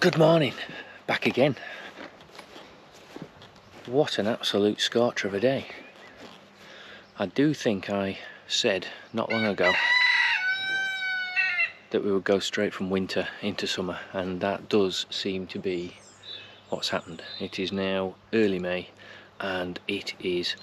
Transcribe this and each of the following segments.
Good morning, back again. What an absolute scorcher of a day. I do think I said not long ago that we would go straight from winter into summer, and that does seem to be what's happened. It is now early May and it is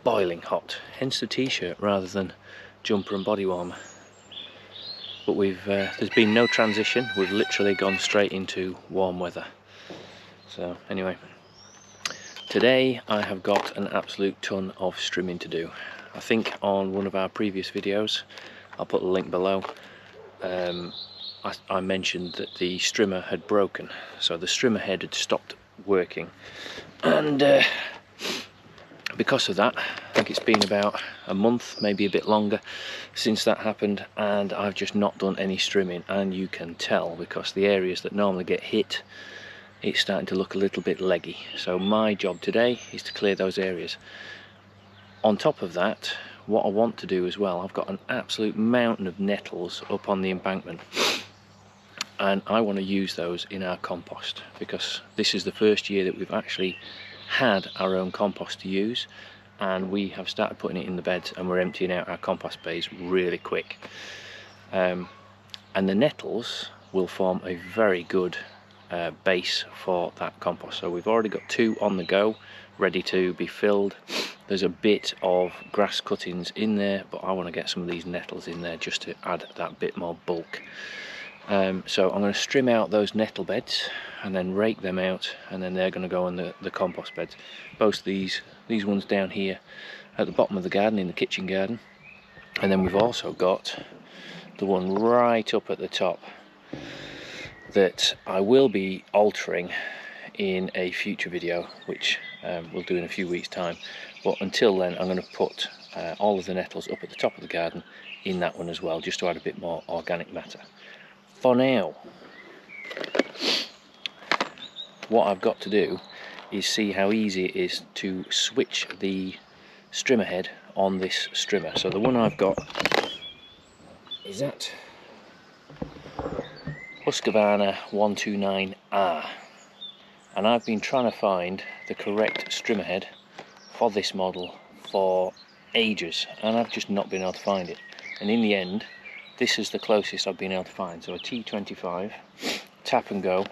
boiling hot, hence the t-shirt rather than jumper and body warmer. But there's been no transition, we've literally gone straight into warm weather. So anyway, today I have got an absolute ton of strimming to do. I think on one of our previous videos, I'll put a link below, I mentioned that the strimmer had broken. So the strimmer head had stopped working, and because of that, I think it's been about a month, maybe a bit longer, since that happened, and I've just not done any strimming, and you can tell because the areas that normally get hit, it's starting to look a little bit leggy. So my job today is to clear those areas. On top of that, what I want to do as well, I've got an absolute mountain of nettles up on the embankment, and I want to use those in our compost, because this is the first year that we've actually had our own compost to use, and we have started putting it in the beds, and we're emptying out our compost bays really quick, and the nettles will form a very good base for that compost. So we've already got 2 on the go, ready to be filled. There's a bit of grass cuttings in there, but I want to get some of these nettles in there just to add that bit more bulk. So I'm going to trim out those nettle beds and then rake them out, and then they're going to go on the compost beds. Both these ones down here at the bottom of the garden, in the kitchen garden, and then we've also got the one right up at the top that I will be altering in a future video, which we'll do in a few weeks time. But until then, I'm going to put all of the nettles up at the top of the garden in that one as well, just to add a bit more organic matter. For now, what I've got to do is see how easy it is to switch the strimmer head on this strimmer. So the one I've got is that Husqvarna 129R, and I've been trying to find the correct strimmer head for this model for ages, and I've just not been able to find it. And in the end, this is the closest I've been able to find. So a T25 tap and go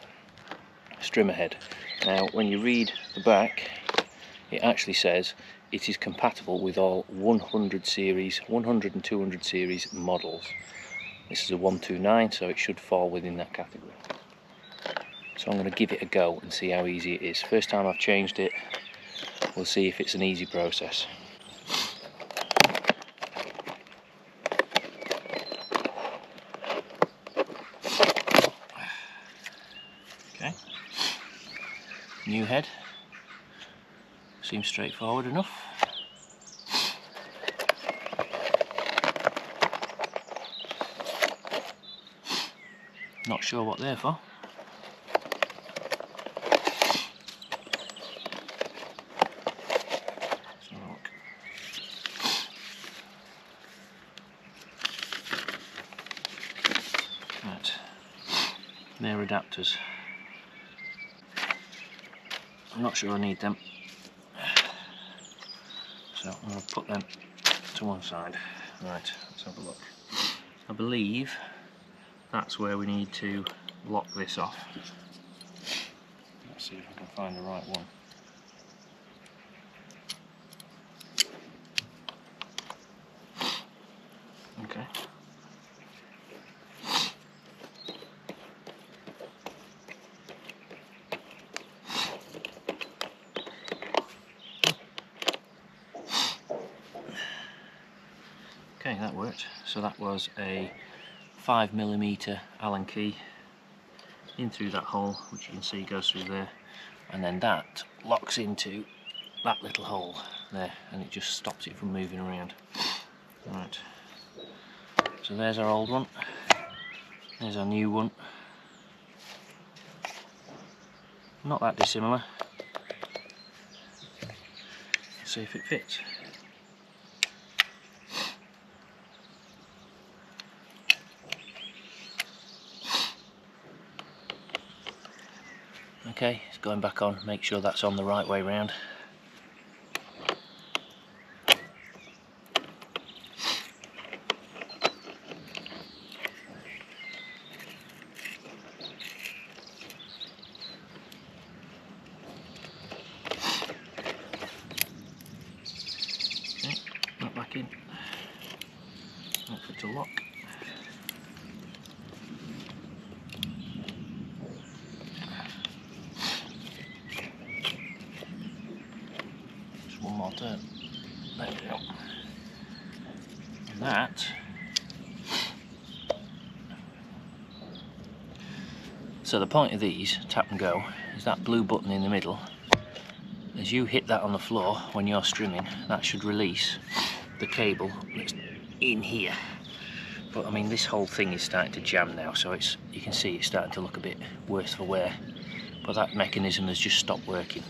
strimmer head. Now when you read the back, it actually says it is compatible with all 100 and 200 series models. This is a 129, so it should fall within that category. So I'm going to give it a go and see how easy it is. First time I've changed it, we'll see if it's an easy process. Okay, new head, seems straightforward enough. Not sure what they're for. Right, they're adapters. I'm not sure I need them, so I'm going to put them to one side. Right, let's have a look. I believe that's where we need to lock this off. Let's see if I can find the right one. Okay. Okay, that worked. So that was a 5mm Allen key in through that hole, which you can see goes through there, and then that locks into that little hole there, and it just stops it from moving around. Right, so there's our old one, there's our new one. Not that dissimilar. Let's see if it fits. Okay, it's going back on, make sure that's on the right way round. Okay, not back in. Wait for it to lock. Just one more turn. There we go. And that. So the point of these, tap and go, is that blue button in the middle. As you hit that on the floor when you're strimming, that should release the cable that's in here. But I mean, this whole thing is starting to jam now, so it's, you can see it's starting to look a bit worse for wear. But that mechanism has just stopped working.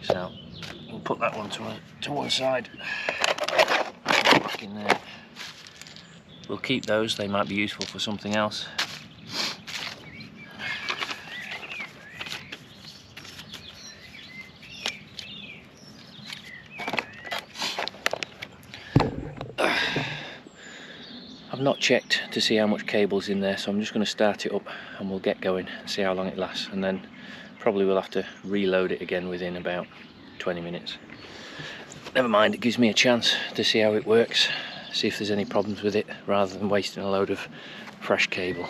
So we'll put that one to one side. Back in there. We'll keep those, they might be useful for something else. I've not checked to see how much cable's in there, so I'm just going to start it up and we'll get going and see how long it lasts, and then probably we'll have to reload it again within about 20 minutes. Never mind, it gives me a chance to see how it works, see if there's any problems with it, rather than wasting a load of fresh cable.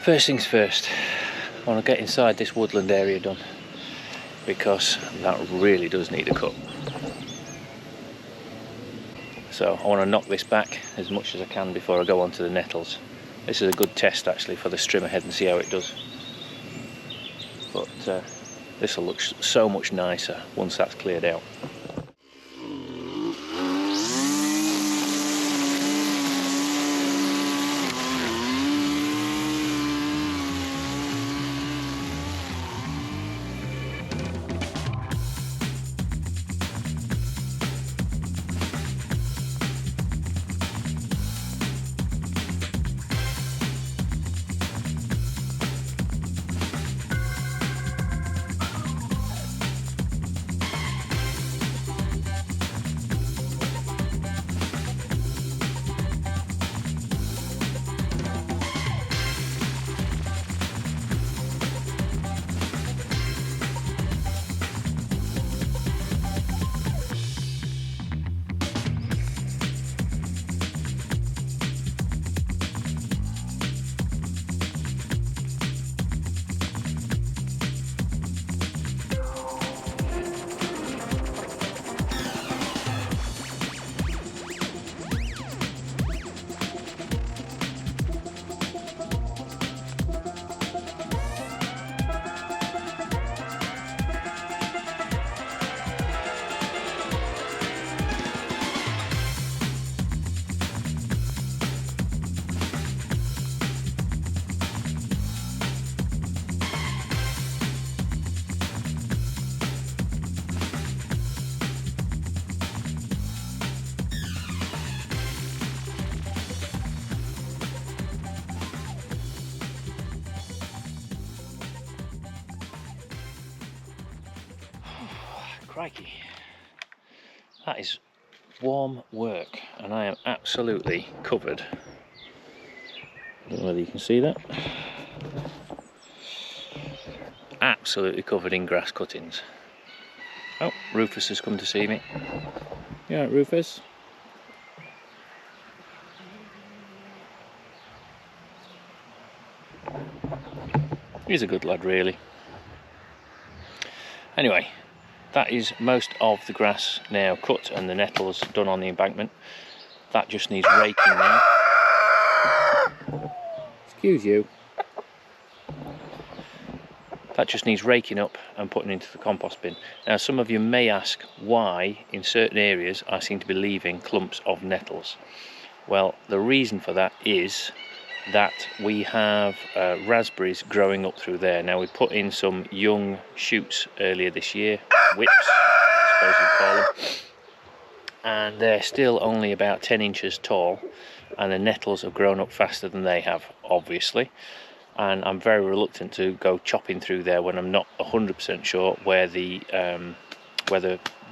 First things first, I want to get inside this woodland area done, because that really does need a cut. So I want to knock this back as much as I can before I go on to the nettles. This is a good test actually for the strimmer head and see how it does. But this will look so much nicer once that's cleared out. Crikey, that is warm work, and I am absolutely covered. I don't know whether you can see that. Absolutely covered in grass cuttings. Oh, Rufus has come to see me. You alright, Rufus? He's a good lad, really. Anyway, that is most of the grass now cut and the nettles done on the embankment. That just needs raking now. Excuse you. That just needs raking up and putting into the compost bin. Now some of you may ask why in certain areas I seem to be leaving clumps of nettles. Well, the reason for that is that we have raspberries growing up through there. Now we put in some young shoots earlier this year, whips I suppose you'd call them, and they're still only about 10 inches tall, and the nettles have grown up faster than they have, obviously. And I'm very reluctant to go chopping through there when I'm not 100% sure where the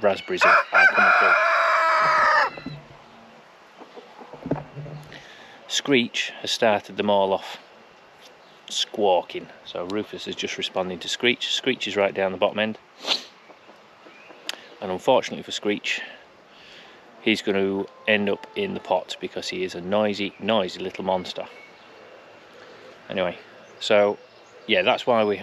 raspberries are coming through. Screech has started them all off squawking, so Rufus is just responding to Screech. Screech is right down the bottom end, and unfortunately for Screech, he's going to end up in the pot because he is a noisy little monster. Anyway, so yeah, that's why I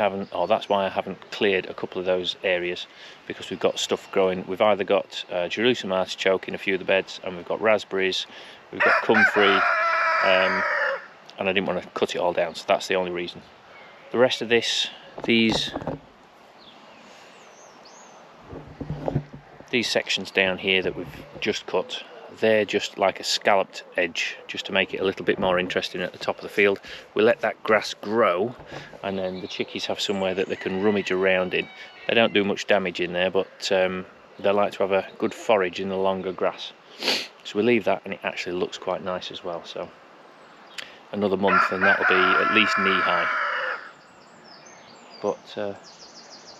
haven't cleared a couple of those areas, because we've got stuff growing. We've either got Jerusalem artichoke in a few of the beds, and we've got raspberries, we've got comfrey, and I didn't want to cut it all down, so that's the only reason. The rest of this, these sections down here that we've just cut, they're just like a scalloped edge, just to make it a little bit more interesting at the top of the field. We let that grass grow, and then the chickies have somewhere that they can rummage around in. They don't do much damage in there, but they like to have a good forage in the longer grass. So we leave that, and it actually looks quite nice as well. So another month and that'll be at least knee high. But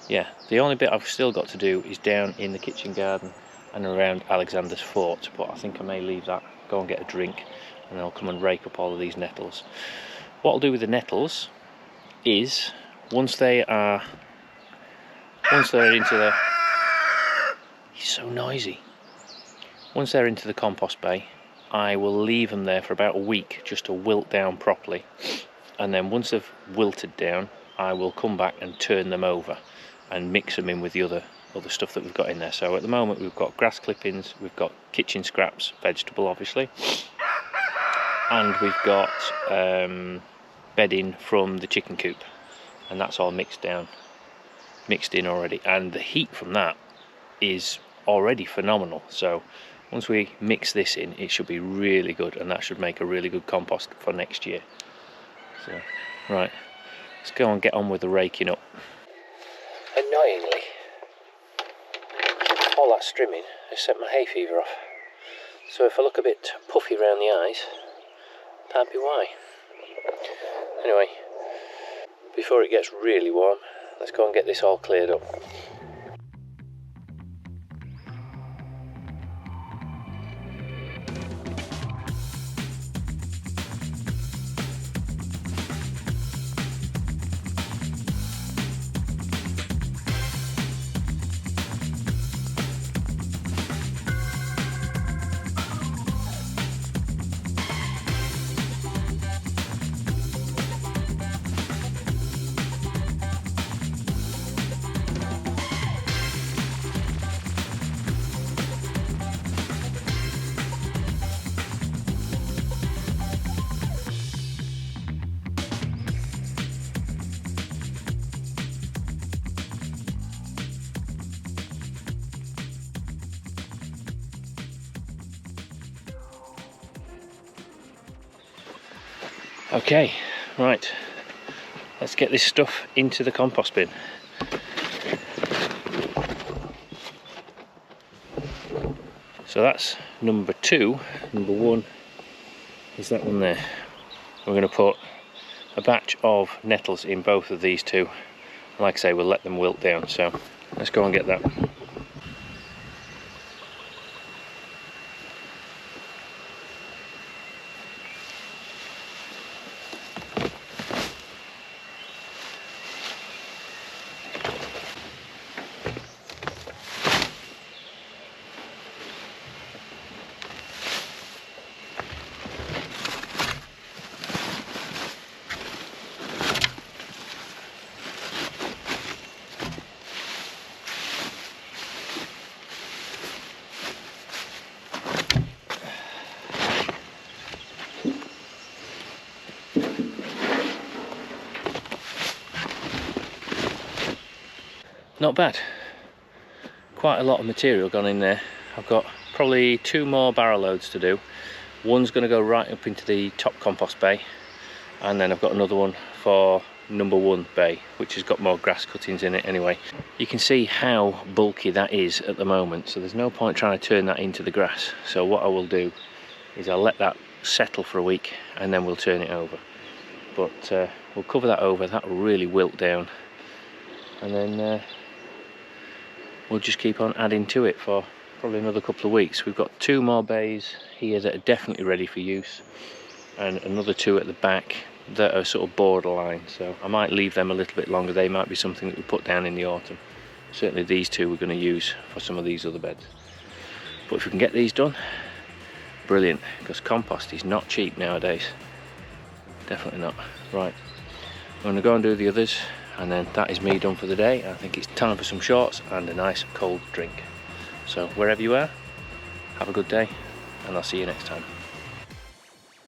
yeah, the only bit I've still got to do is down in the kitchen garden and around Alexander's fort, but I think I may leave that, go and get a drink, and I'll come and rake up all of these nettles. What I'll do with the nettles is, once they're into the... He's so noisy. Once they're into the compost bay, I will leave them there for about a week just to wilt down properly, and then once they've wilted down, I will come back and turn them over and mix them in with the other stuff that we've got in there. So at the moment we've got grass clippings, we've got kitchen scraps, vegetable obviously, and we've got bedding from the chicken coop, and that's all mixed in already, and the heat from that is already phenomenal. So once we mix this in, it should be really good, and that should make a really good compost for next year. So right, let's go and get on with the raking up. Annoyingly, all that strimming has set my hay fever off, so if I look a bit puffy around the eyes, that'd be why. Anyway, before it gets really warm, let's go and get this all cleared up. Okay, right, let's get this stuff into the compost bin. So that's number 2. Number 1 is that one there. We're going to put a batch of nettles in both of these two. Like I say, we'll let them wilt down, so let's go and get that. not bad. Quite a lot of material gone in there. I've got probably 2 more barrow loads to do. One's going to go right up into the top compost bay, and then I've got another one for number 1 bay, which has got more grass cuttings in it anyway. You can see how bulky that is at the moment, so there's no point trying to turn that into the grass. So what I will do is I'll let that settle for a week and then we'll turn it over. But we'll cover that over, that will really wilt down, and then we'll just keep on adding to it for probably another couple of weeks. We've got 2 more bays here that are definitely ready for use, and another 2 at the back that are sort of borderline, so I might leave them a little bit longer. They might be something that we put down in the autumn. Certainly these 2 we're going to use for some of these other beds. But if we can get these done, brilliant, because compost is not cheap nowadays. Definitely not. Right, I'm going to go and do the others, and then that is me done for the day. I think it's time for some shorts and a nice cold drink. So wherever you are, have a good day, and I'll see you next time.